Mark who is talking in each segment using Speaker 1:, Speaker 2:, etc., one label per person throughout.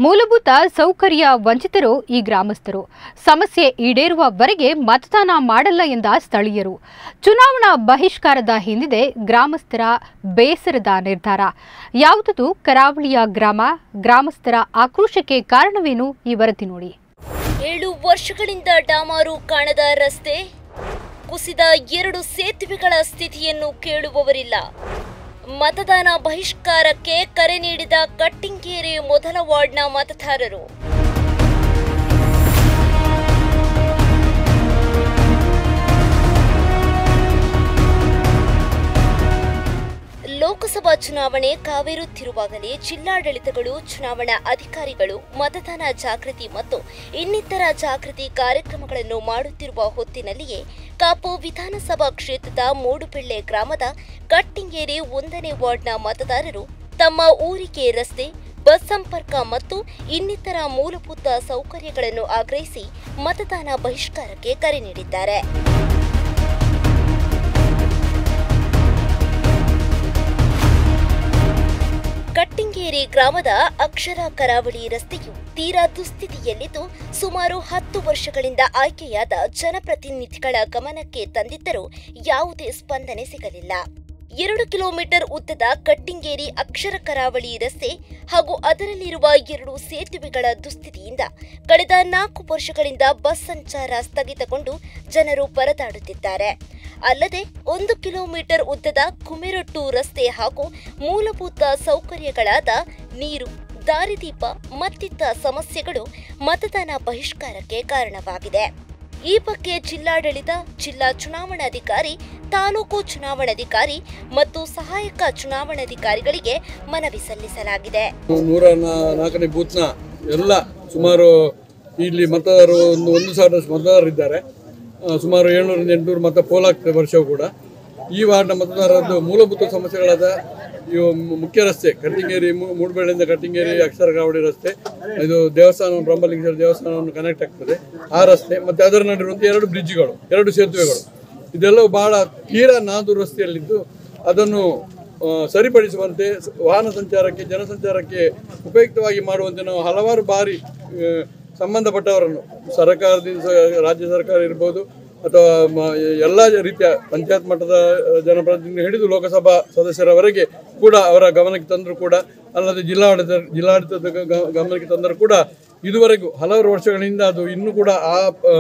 Speaker 1: ಮೂಲಭೂತ ಸೌಕರ್ಯ ವಂಚಿತರು ಈ ಗ್ರಾಮಸ್ಥರು. ಸಮಸ್ಯೆ ಈಡೇರುವವರೆಗೆ ಮತದಾನ ಮಾಡಲ್ಲ ಎಂದ ಸ್ಥಳೀಯರು. ಚುನಾವಣಾ ಬಹಿಷ್ಕಾರದ ಹಿಂದಿದೆ ಗ್ರಾಮಸ್ಥರ ಬೇಸರದ ನಿರ್ಧಾರ. ಯಾವುದದು ಕರಾವಳಿಯ ಗ್ರಾಮಸ್ಥರ ಆಕ್ರೋಶಕ್ಕೆ ಕಾರಣವೇನು? ಈ ವರದಿ ನೋಡಿ.
Speaker 2: 7 ವರ್ಷಗಳಿಂದ ಡಾಮಾರು ಕಾಣದ ರಸ್ತೆ, ಕುಸಿದ 2 ಸೇತುವೆಗಳ ಸ್ಥಿತಿಯನ್ನು ಕೇಳುವವರಿಲ್ಲ. ಮತದಾನ ಬಹಿಷ್ಕಾರಕ್ಕೆ ಕರೆ ನೀಡಿದ ಕಟ್ಟಿಂಗೇರಿ ಮೊದಲ ವಾರ್ಡ್ನ ಮತದಾರರು. ಲೋಕಸಭಾ ಚುನಾವಣೆ ಕಾವೇರುತ್ತಿರುವಾಗಲೇ ಜಿಲ್ಲಾಡಳಿತಗಳು, ಚುನಾವಣಾ ಅಧಿಕಾರಿಗಳು ಮತದಾನ ಜಾಗೃತಿ ಮತ್ತು ಇನ್ನಿತರ ಜಾಗೃತಿ ಕಾರ್ಯಕ್ರಮಗಳನ್ನು ಮಾಡುತ್ತಿರುವ ಹೊತ್ತಿನಲ್ಲಿಯೇ ಕಾಪು ವಿಧಾನಸಭಾ ಕ್ಷೇತ್ರದ ಮೂಡುಬೆಳ್ಳೆ ಗ್ರಾಮದ ಕಟ್ಟಿಂಗೇರಿ 1ನೇ ವಾರ್ಡ್ನ ಮತದಾರರು ತಮ್ಮ ಊರಿಗೆ ರಸ್ತೆ, ಬಸ್ ಸಂಪರ್ಕ ಮತ್ತು ಇನ್ನಿತರ ಮೂಲಭೂತ ಸೌಕರ್ಯಗಳನ್ನು ಆಗ್ರಹಿಸಿ ಮತದಾನ ಬಹಿಷ್ಕಾರಕ್ಕೆ ಕರೆ ನೀಡಿದ್ದಾರೆ. ಕಟ್ಟಿಂಗೇರಿ ಗ್ರಾಮದ ಅಕ್ಷರ ಕರಾವಳಿ ರಸ್ತೆಯು ತೀರಾ ದುಸ್ಥಿತಿಯಲ್ಲಿದ್ದು, ಸುಮಾರು 10 ವರ್ಷಗಳಿಂದ ಆಯ್ಕೆಯಾದ ಜನಪ್ರತಿನಿಧಿಗಳ ಗಮನಕ್ಕೆ ತಂದಿದ್ದರೂ ಯಾವುದೇ ಸ್ಪಂದನೆ ಸಿಗಲಿಲ್ಲ. 2 ಕಿಲೋಮೀಟರ್ ಉದ್ದದ ಕಟ್ಟಿಂಗೇರಿ ಅಕ್ಷರ ಕರಾವಳಿ ರಸ್ತೆ ಹಾಗೂ ಅದರಲ್ಲಿರುವ 2 ಸೇತುವೆಗಳ ದುಸ್ಥಿತಿಯಿಂದ ಕಳೆದ 4 ವರ್ಷಗಳಿಂದ ಬಸ್ ಸಂಚಾರ ಸ್ಥಗಿತಗೊಂಡು ಜನರು ಪರದಾಡುತ್ತಿದ್ದಾರೆ. ಅಲ್ಲದೆ 1 ಕಿಲೋಮೀಟರ್ ಉದ್ದದ ಕುಮೆರೊಟ್ಟು ರಸ್ತೆ ಹಾಗೂ ಮೂಲಭೂತ ಸೌಕರ್ಯಗಳಾದ ನೀರು, ದಾರಿದೀಪ ಮತ್ತಿತರ ಸಮಸ್ಯೆಗಳು ಮತದಾನ ಬಹಿಷ್ಕಾರಕ್ಕೆ ಕಾರಣವಾಗಿದೆ. ಈ ಬಗ್ಗೆ ಜಿಲ್ಲಾಡಳಿತ, ಜಿಲ್ಲಾ ಚುನಾವಣಾಧಿಕಾರಿ, ತಾಲೂಕು ಚುನಾವಣಾಧಿಕಾರಿ ಮತ್ತು ಸಹಾಯಕ ಚುನಾವಣಾಧಿಕಾರಿಗಳಿಗೆ ಮನವಿ ಸಲ್ಲಿಸಲಾಗಿದೆ.
Speaker 3: 104ನೇ ಬೂತ್ನ ಎಲ್ಲ ಸುಮಾರು ಇಲ್ಲಿ ಮತದಾರರು 1,000 ಮತದಾರರಿದ್ದಾರೆ. ಸುಮಾರು 700-800 ಮತ ಪೋಲಾಗ್ತದೆ ವರ್ಷವೂ ಕೂಡ. ಈ ವಾರ್ಡ್ನ ಮತದಾರರದ್ದು ಮೂಲಭೂತ ಸಮಸ್ಯೆಗಳಾದ ಇವು ಮುಖ್ಯ ರಸ್ತೆ, ಕಟ್ಟಿಂಗೇರಿ ಮೂಡುಬೆಳ್ಳೆಯಿಂದ ಕಟ್ಟಿಂಗೇರಿ ಅಕ್ಷರ ಕರಾವಳಿ ರಸ್ತೆ, ಇದು ದೇವಸ್ಥಾನ ಬ್ರಹ್ಮಲಿಂಗೇಶ್ವರ ದೇವಸ್ಥಾನವನ್ನು ಕನೆಕ್ಟ್ ಆಗ್ತದೆ ಆ ರಸ್ತೆ, ಮತ್ತು ಅದರ ನಡುವಿರುವಂಥ 2 ಬ್ರಿಡ್ಜ್ಗಳು, 2 ಸೇತುವೆಗಳು, ಇದೆಲ್ಲವೂ ಬಹಳ ತೀರಾ ನಾದು ರಸ್ತೆಯಲ್ಲಿದ್ದು ಅದನ್ನು ಸರಿಪಡಿಸುವಂತೆ ವಾಹನ ಸಂಚಾರಕ್ಕೆ, ಜನಸಂಚಾರಕ್ಕೆ ಉಪಯುಕ್ತವಾಗಿ ಮಾಡುವಂತೆ ನಾವು ಹಲವಾರು ಬಾರಿ ಸಂಬಂಧಪಟ್ಟವರನ್ನು ಸರ್ಕಾರದಿಂದ, ರಾಜ್ಯ ಸರ್ಕಾರ ಇರ್ಬೋದು ಅಥವಾ ಎಲ್ಲ ರೀತಿಯ ಪಂಚಾಯತ್ ಮಟ್ಟದ ಜನಪ್ರತಿನಿಧಿ ಹಿಡಿದು ಲೋಕಸಭಾ ಸದಸ್ಯರವರೆಗೆ ಕೂಡ ಅವರ ಗಮನಕ್ಕೆ ತಂದರೂ ಕೂಡ, ಅಲ್ಲದೆ ಜಿಲ್ಲಾಡಳಿತದ ಗಮನಕ್ಕೆ ತಂದರೂ ಕೂಡ ಇದುವರೆಗೂ ಹಲವಾರು ವರ್ಷಗಳಿಂದ ಅದು ಇನ್ನೂ ಕೂಡ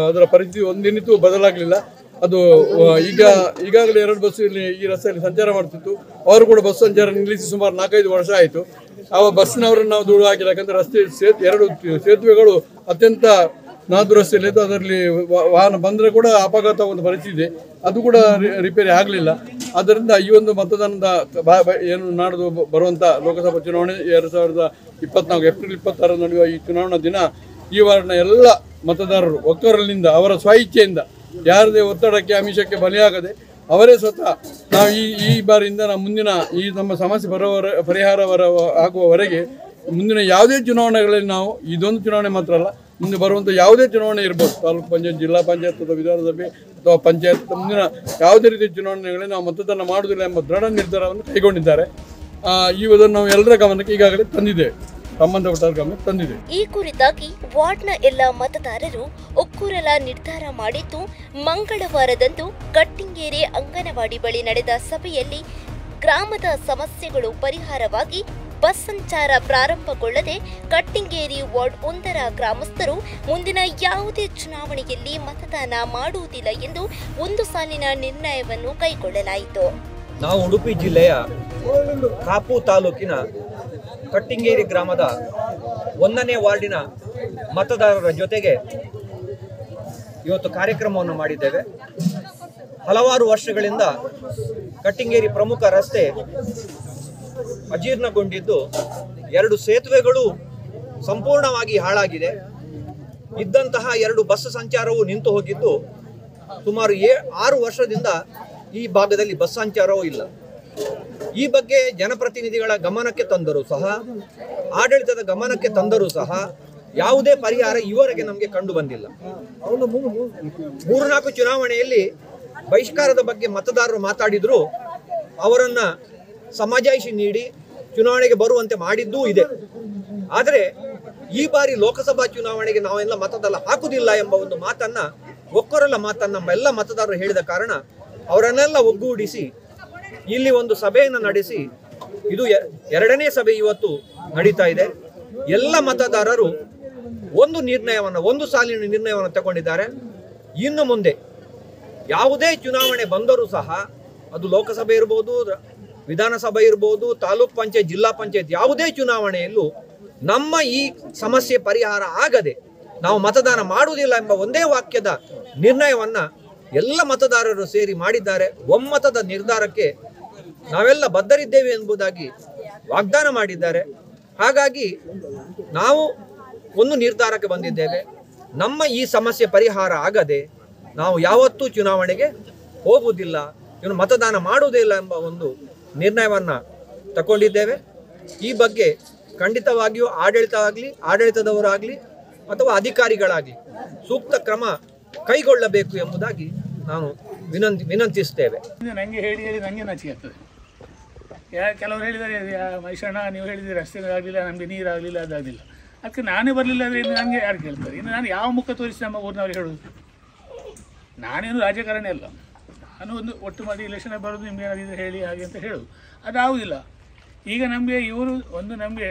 Speaker 3: ಅದರ ಪರಿಸ್ಥಿತಿ ಒಂದಿನಿತೂ ಬದಲಾಗಲಿಲ್ಲ. ಅದು ಈಗಾಗಲೇ 2 ಬಸ್ ಇಲ್ಲಿ ಈ ರಸ್ತೆಯಲ್ಲಿ ಸಂಚಾರ ಮಾಡ್ತಿತ್ತು. ಅವರು ಕೂಡ ಬಸ್ ಸಂಚಾರ ನಿಲ್ಲಿಸಿ ಸುಮಾರು 4-5 ವರ್ಷ ಆಯಿತು. ಆ ಬಸ್ನವರನ್ನು ನಾವು ದೂರ ಹಾಕಿಲ್ಲ. ಯಾಕಂದರೆ ರಸ್ತೆ 2 ಸೇತುವೆಗಳು ಅತ್ಯಂತ ನಾದು ರಸ್ತೆಯಲ್ಲಿದ್ದು ಅದರಲ್ಲಿ ವಾಹನ ಬಂದರೆ ಕೂಡ ಅಪಘಾತ ಒಂದು ಪರಿಸ್ಥಿತಿ ಇದೆ. ಅದು ಕೂಡ ರಿಪೇರಿ ಆಗಲಿಲ್ಲ. ಆದ್ದರಿಂದ ಈ ಒಂದು ಮತದಾನದ ಏನು ನಾಡ್ದು ಬರುವಂಥ ಲೋಕಸಭಾ ಚುನಾವಣೆ 2024 ಏಪ್ರಿಲ್ 26 ನಡೆಯುವ ಈ ಚುನಾವಣಾ ದಿನ ಈ ವಾರ್ಡ್ನ ಎಲ್ಲ ಮತದಾರರು ಒಕ್ಕರಲಿನಿಂದ, ಅವರ ಸ್ವಇಚ್ಛೆಯಿಂದ, ಯಾರದೇ ಒತ್ತಡಕ್ಕೆ ಆಮಿಷಕ್ಕೆ ಬಲಿಯಾಗದೆ ಅವರೇ ಸ್ವತಃ ನಾವು ಈ ಬಾರಿಯಿಂದ ನಾವು ಮುಂದಿನ ಈ ನಮ್ಮ ಸಮಸ್ಯೆ ಪರಿಹಾರ ಆಗುವವರೆಗೆ ಮುಂದಿನ ಯಾವುದೇ ಚುನಾವಣೆಗಳಲ್ಲಿ ನಾವು ಇದೊಂದು ಚುನಾವಣೆ ಮಾತ್ರ ಅಲ್ಲ, ಮುಂದೆ ಬರುವಂಥ ಯಾವುದೇ ಚುನಾವಣೆ ಇರ್ಬೋದು, ತಾಲೂಕು ಪಂಚಾಯತ್, ಜಿಲ್ಲಾ ಪಂಚಾಯತ್ ಅಥವಾ ವಿಧಾನಸಭೆ ಅಥವಾ ಪಂಚಾಯತ್, ಮುಂದಿನ ಯಾವುದೇ ರೀತಿಯ ಚುನಾವಣೆಗಳಲ್ಲಿ ನಾವು ಮತದಾನ ಮಾಡುವುದಿಲ್ಲ ಎಂಬ ದೃಢ ನಿರ್ಧಾರವನ್ನು ಕೈಗೊಂಡಿದ್ದಾರೆ. ಇದನ್ನು ನಾವು ಎಲ್ಲರ ಗಮನಕ್ಕೆ ಈಗಾಗಲೇ ತಂದಿದ್ದೇವೆ, ಸಂಬಂಧಪಟ್ಟ ಗಮನಕ್ಕೆ ತಂದಿದೆ.
Speaker 2: ಈ ಕುರಿತಾಗಿ ವಾರ್ಡ್ನ ಎಲ್ಲ ಮತದಾರರು ಒಕ್ಕೂರಲ ನಿರ್ಧಾರ ಮಾಡಿದ್ದು, ಮಂಗಳವಾರದಂದು ಕಟ್ಟಿಂಗೇರಿ ಅಂಗನವಾಡಿ ಬಳಿ ನಡೆದ ಸಭೆಯಲ್ಲಿ ಗ್ರಾಮದ ಸಮಸ್ಯೆಗಳು ಪರಿಹಾರವಾಗಿ ಬಸ್ ಸಂಚಾರ ಪ್ರಾರಂಭಗೊಳ್ಳದೆ ಕಟ್ಟಿಂಗೇರಿ ವಾರ್ಡ್ 1ರ ಗ್ರಾಮಸ್ಥರು ಮುಂದಿನ ಯಾವುದೇ ಚುನಾವಣೆಯಲ್ಲಿ ಮತದಾನ ಮಾಡುವುದಿಲ್ಲ ಎಂದು ಒಂದು ಸಾಲಿನ ನಿರ್ಣಯವನ್ನು ಕೈಗೊಳ್ಳಲಾಯಿತು.
Speaker 4: ನಾವು ಉಡುಪಿ ಜಿಲ್ಲೆಯ ಕಾಪು ತಾಲೂಕಿನ ಕಟ್ಟಿಂಗೇರಿ ಗ್ರಾಮದ 1ನೇ ವಾರ್ಡಿನ ಮತದಾರರ ಜೊತೆಗೆ ಇವತ್ತು ಕಾರ್ಯಕ್ರಮವನ್ನು ಮಾಡಿದ್ದೇವೆ. ಹಲವಾರು ವರ್ಷಗಳಿಂದ ಕಟ್ಟಿಂಗೇರಿ ಪ್ರಮುಖ ರಸ್ತೆ ಅಜೀರ್ಣಗೊಂಡಿದ್ದು, 2 ಸೇತುವೆಗಳು ಸಂಪೂರ್ಣವಾಗಿ ಹಾಳಾಗಿದೆ. ಇದ್ದಂತಹ 2 ಬಸ್ ಸಂಚಾರವು ನಿಂತು ಹೋಗಿದ್ದು, ಸುಮಾರು 6 ವರ್ಷದಿಂದ ಈ ಭಾಗದಲ್ಲಿ ಬಸ್ ಸಂಚಾರವೂ ಇಲ್ಲ. ಈ ಬಗ್ಗೆ ಜನಪ್ರತಿನಿಧಿಗಳ ಗಮನಕ್ಕೆ ತಂದರೂ ಸಹ, ಆಡಳಿತದ ಗಮನಕ್ಕೆ ತಂದರೂ ಸಹ ಯಾವುದೇ ಪರಿಹಾರ ಈವರೆಗೆ ನಮಗೆ ಕಂಡು ಬಂದಿಲ್ಲ. 3-4 ಚುನಾವಣೆಯಲ್ಲಿ ಬಹಿಷ್ಕಾರದ ಬಗ್ಗೆ ಮತದಾರರು ಮಾತಾಡಿದ್ರು, ಅವರನ್ನು ಸಮಜಾಯಿಷಿ ನೀಡಿ ಚುನಾವಣೆಗೆ ಬರುವಂತೆ ಮಾಡಿದ್ದೂ ಇದೆ. ಆದರೆ ಈ ಬಾರಿ ಲೋಕಸಭಾ ಚುನಾವಣೆಗೆ ನಾವೆಲ್ಲ ಮತದಾನ ಹಾಕುವುದಿಲ್ಲ ಎಂಬ ಒಂದು ಮಾತನ್ನ ಒಕ್ಕೊರಲ ಮಾತನ್ನ ನಮ್ಮೆಲ್ಲ ಮತದಾರರು ಹೇಳಿದ ಕಾರಣ ಅವರನ್ನೆಲ್ಲ ಒಗ್ಗೂಡಿಸಿ ಇಲ್ಲಿ ಒಂದು ಸಭೆಯನ್ನು ನಡೆಸಿ, ಇದು ಎರಡನೇ ಸಭೆ ಇವತ್ತು ನಡೀತಾ ಇದೆ. ಎಲ್ಲ ಮತದಾರರು ಒಂದು ಸಾಲಿನ ನಿರ್ಣಯವನ್ನು ತಗೊಂಡಿದ್ದಾರೆ. ಇನ್ನು ಮುಂದೆ ಯಾವುದೇ ಚುನಾವಣೆ ಬಂದರೂ ಸಹ, ಅದು ಲೋಕಸಭೆ ಇರ್ಬೋದು, ವಿಧಾನಸಭೆ ಇರ್ಬೋದು, ತಾಲೂಕ್ ಪಂಚಾಯತ್, ಜಿಲ್ಲಾ ಪಂಚಾಯತ್, ಯಾವುದೇ ಚುನಾವಣೆಯಲ್ಲೂ ನಮ್ಮ ಈ ಸಮಸ್ಯೆ ಪರಿಹಾರ ಆಗದೆ ನಾವು ಮತದಾನ ಮಾಡುವುದಿಲ್ಲ ಎಂಬ ಒಂದೇ ವಾಕ್ಯದ ನಿರ್ಣಯವನ್ನ ಎಲ್ಲ ಮತದಾರರು ಸೇರಿ ಮಾಡಿದ್ದಾರೆ. ಒಮ್ಮತದ ನಿರ್ಧಾರಕ್ಕೆ ನಾವೆಲ್ಲ ಬದ್ಧರಿದ್ದೇವೆ ಎಂಬುದಾಗಿ ವಾಗ್ದಾನ ಮಾಡಿದ್ದಾರೆ. ಹಾಗಾಗಿ ನಾವು ಒಂದು ನಿರ್ಧಾರಕ್ಕೆ ಬಂದಿದ್ದೇವೆ. ನಮ್ಮ ಈ ಸಮಸ್ಯೆ ಪರಿಹಾರ ಆಗದೆ ನಾವು ಯಾವತ್ತೂ ಚುನಾವಣೆಗೆ ಹೋಗುವುದಿಲ್ಲ, ಇನ್ನು ಮತದಾನ ಮಾಡುವುದಿಲ್ಲ ಎಂಬ ಒಂದು ನಿರ್ಣಯವನ್ನ ತಗೊಂಡಿದ್ದೇವೆ. ಈ ಬಗ್ಗೆ ಖಂಡಿತವಾಗಿಯೂ ಆಡಳಿತದವರಾಗಲಿ ಅಥವಾ ಅಧಿಕಾರಿಗಳಾಗಲಿ ಸೂಕ್ತ ಕ್ರಮ ಕೈಗೊಳ್ಳಬೇಕು ಎಂಬುದಾಗಿ ನಾವು ವಿನಂತಿಸ್ತೇವೆ.
Speaker 5: ನನಗೆ ಹೇಳಿ ನನಗೆ ನಾಚಿಕೆ ಆಗ್ತದೆ. ಕೆಲವರು ಹೇಳಿದ್ದಾರೆ, ಮೈಸಣ್ಣ ನೀವು ಹೇಳಿದರೆ ರಸ್ತೆ ಆಗಲಿಲ್ಲ, ನಮಗೆ ನೀರಾಗಲಿಲ್ಲ, ಅದಾಗಲಿಲ್ಲ. ಅದಕ್ಕೆ ನಾನೇ ಬರಲಿಲ್ಲ ಅಂದರೆ ಇನ್ನು ನನಗೆ ಯಾರು ಕೇಳ್ತಾರೆ? ಇನ್ನು ನಾನು ಯಾವ ಮುಖ ತೋರಿಸಿ ನಮ್ಮ ಊರಿನವ್ರು ಹೇಳೋದು? ನಾನೇನು ರಾಜಕಾರಣಿ ಅಲ್ಲ, ನಾನು ಒಂದು ಒಟ್ಟು ಮಾಡಿ ಇಲೆಕ್ಷನ್ ಬರೋದು, ನಿಮ್ಗೆ ಏನಾದಿದ್ರೆ ಹೇಳಿ ಹಾಗೆ ಅಂತ ಹೇಳೋದು. ಅದಾವುದಿಲ್ಲ. ಈಗ ನಮಗೆ ನಮಗೆ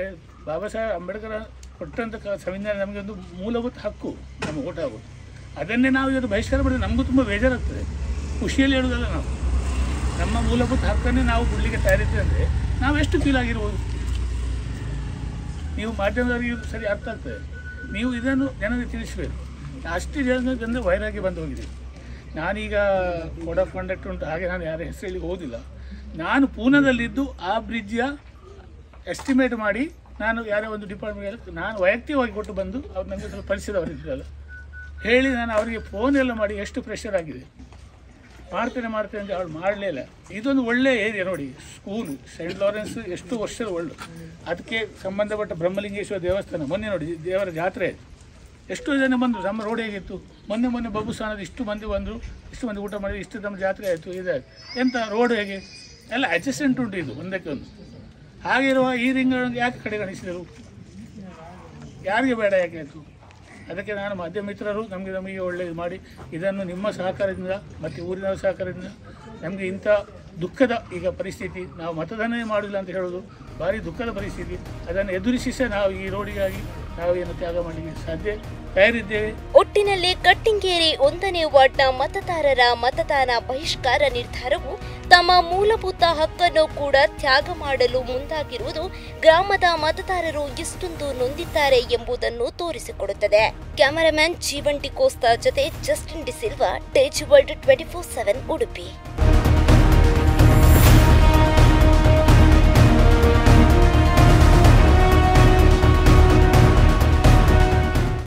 Speaker 5: ಬಾಬಾ ಸಾಹೇಬ್ ಅಂಬೇಡ್ಕರ್ ಕೊಟ್ಟಂಥ ಸಂವಿಧಾನ ನಮಗೆ ಒಂದು ಮೂಲಭೂತ ಹಕ್ಕು, ನಮ್ಮ ಓಟ್ ಆಗೋದು. ಅದನ್ನೇ ನಾವು ಇವತ್ತು ಬಹಿಷ್ಕಾರ ಮಾಡಿದ್ರೆ ನಮಗೂ ತುಂಬ ಬೇಜಾರಾಗ್ತದೆ. ಖುಷಿಯಲ್ಲಿ ಹೇಳೋದಲ್ಲ, ನಾವು ನಮ್ಮ ಮೂಲಭೂತ ಹಕ್ಕನ್ನೇ ನಾವು ಬಿಡಲಿಕ್ಕೆ ತಯಾರಿದ್ದೇವೆ ಅಂದರೆ ನಾವು ಎಷ್ಟು ಫೀಲ್ ಆಗಿರ್ಬೋದು? ನೀವು ಮಾಧ್ಯಮದವರಿಗೆ ಸರಿ ಅರ್ಥ ಆಗ್ತದೆ. ನೀವು ಇದನ್ನು ಜನರಿಗೆ ತಿಳಿಸಬೇಕು. ಅಷ್ಟು ಜನರಿಗೆ ವೈರಾಗ್ಯ ಬಂದು ಹೋಗಿದೆ. ನಾನೀಗ ಕೋಡ್ ಆಫ್ ಕಾಂಡಕ್ಟ್ ಉಂಟು, ಹಾಗೆ ನಾನು ಯಾರ ಹೆಸರು ಹೇಳಿ ಹೋದಿಲ್ಲ. ನಾನು ಪೂನಾದಲ್ಲಿದ್ದು ಆ ಬ್ರಿಡ್ಜಿಯ ಎಸ್ಟಿಮೇಟ್ ಮಾಡಿ ನಾನು ಯಾರೋ ಒಂದು ಡಿಪಾರ್ಟ್ಮೆಂಟ್ ನಾನು ವೈಯಕ್ತಿಕವಾಗಿ ಕೊಟ್ಟು ಬಂದು ಅವ್ರು ನನಗೆ ಸ್ವಲ್ಪ ಪರಿಚಯದವರಿದ್ರಲ್ಲ ಹೇಳಿ ನಾನು ಅವರಿಗೆ ಫೋನ್ ಎಲ್ಲ ಮಾಡಿ ಎಷ್ಟು ಪ್ರೆಷರ್ ಆಗಿದೆ, ಮಾಡ್ತೇನೆ ಅಂತ ಅವಳು ಮಾಡಲೇ ಇಲ್ಲ. ಇದೊಂದು ಒಳ್ಳೆಯ ಏರಿಯಾ ನೋಡಿ, ಸ್ಕೂಲು ಸೈಂಟ್ ಲಾರೆನ್ಸ್ ಎಷ್ಟು ವರ್ಷದ ಒಳ್ಳೆ, ಅದಕ್ಕೆ ಸಂಬಂಧಪಟ್ಟ ಬ್ರಹ್ಮಲಿಂಗೇಶ್ವರ ದೇವಸ್ಥಾನ, ಮೊನ್ನೆ ನೋಡಿ ದೇವರ ಜಾತ್ರೆ, ಎಷ್ಟೋ ಜನ ಬಂದರು. ನಮ್ಮ ರೋಡ್ ಹೇಗಿತ್ತು ಮೊನ್ನೆ ಬಬ್ಬು ಸ್ಥಾನದ ಇಷ್ಟು ಮಂದಿ ಬಂದರು, ಇಷ್ಟು ಮಂದಿ ಊಟ ಮಾಡಿದ್ರು, ಇಷ್ಟು ನಮ್ಮ ಜಾತ್ರೆ ಆಯಿತು, ಇದಾಯಿತು. ಎಂಥ ರೋಡ್ ಹೇಗೆ ಎಲ್ಲ ಅಡ್ಜಸ್ಟೆಂಟ್ ಉಂಟು ಇದು ಒಂದಕ್ಕೆ ಒಂದು. ಹಾಗಿರುವ ಈ ರಿಂಗ್ ಯಾಕೆ ಕಡೆಗಣಿಸಿದರು? ಯಾರಿಗೆ ಬೇಡ ಯಾಕೆ ಆಯಿತು? ಅದಕ್ಕೆ ನಾನು ಮಾಧ್ಯಮ ಮಿತ್ರರು ನಮಗೆ ಒಳ್ಳೆಯದು ಮಾಡಿ ಇದನ್ನು ನಿಮ್ಮ ಸಹಕಾರದಿಂದ ಮತ್ತು ಊರಿನ ಸಹಕಾರದಿಂದ ನಮಗೆ ಇಂಥ ದುಃಖದ ಈಗ ಪರಿಸ್ಥಿತಿ, ನಾವು ಮತದಾನ ಮಾಡಿಲ್ಲ ಅಂತ ಹೇಳೋದು ಭಾರಿ ದುಃಖದ ಪರಿಸ್ಥಿತಿ. ಅದನ್ನು ಎದುರಿಸಿ ಸಹ ನಾವು ಈ ರೋಡಿಗಾಗಿ ನಾವು ಏನು ತ್ಯಾಗ ಮಾಡಲಿಕ್ಕೆ ಸಾಧ್ಯ ತಯಾರಿದ್ದೇವೆ.
Speaker 2: ಒಟ್ಟಿನಲ್ಲಿ ಕಟ್ಟಿಂಗೇರಿ 1ನೇ ವಾರ್ಡ್ನ ಮತದಾರರ ಮತದಾನ ಬಹಿಷ್ಕಾರ ನಿರ್ಧಾರವು ತಮ್ಮ ಮೂಲಭೂತ ಹಕ್ಕನ್ನು ಕೂಡ ತ್ಯಾಗ ಮಾಡಲು ಮುಂದಾಗಿರುವುದು ಗ್ರಾಮದ ಮತದಾರರು ಎಷ್ಟೊಂದು ನೊಂದಿದ್ದಾರೆ ಎಂಬುದನ್ನು ತೋರಿಸಿಕೊಡುತ್ತದೆ. ಕ್ಯಾಮರಾಮನ್ ಜೀವನ್ ಡಿ ಕೋಸ್ತಾ ಜೊತೆ ಜಸ್ಟಿನ್ ಡಿ ಸಿಲ್ವಾ, ಟೇಜ್ ವರ್ಲ್ಡ್ 24/7 ಉಡುಪಿ.